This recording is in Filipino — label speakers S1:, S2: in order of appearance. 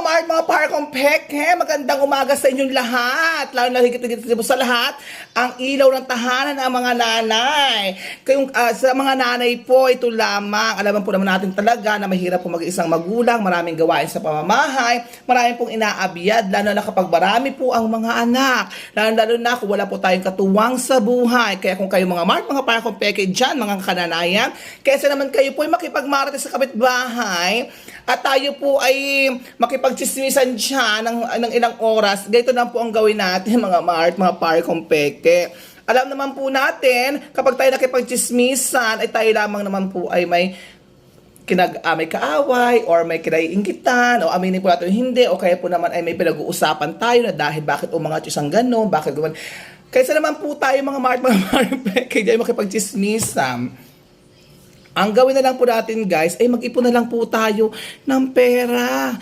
S1: Mart, mga parkong peke, magandang umaga sa inyong lahat. Lalo na higit-higit sa lahat, ang ilaw ng tahanan ng mga nanay. Kayong, sa mga nanay po, ito lamang. Alam po naman natin talaga na mahirap po mag-isang magulang, maraming gawain sa pamamahay, maraming pong inaabiyad, lalo na kapag marami po ang mga anak. Lalo na kung wala po tayong katuwang sa buhay. Kaya kung kayo mga Mart, mga parkong peke dyan, mga kananayan, kaysa naman kayo po ay makipagmarites sa kapitbahay, at tayo po ay makipagchismisan siya ng ilang oras, ganito na po ang gawin natin mga Mart, mga parkong peke. Alam naman po natin, kapag tayo nakipagchismisan, ay tayo lamang naman po ay may may kaaway or may kinaiinggitan o aminin po natin hindi o kaya po naman ay may pinag-uusapan tayo na dahil bakit umangat yung isang ganon, bakit guman. Kaysa naman po tayo mga Mart, mga parkong peke, dahil makipagchismisan, ang gawin na lang po natin guys ay mag-ipon na lang po tayo ng pera.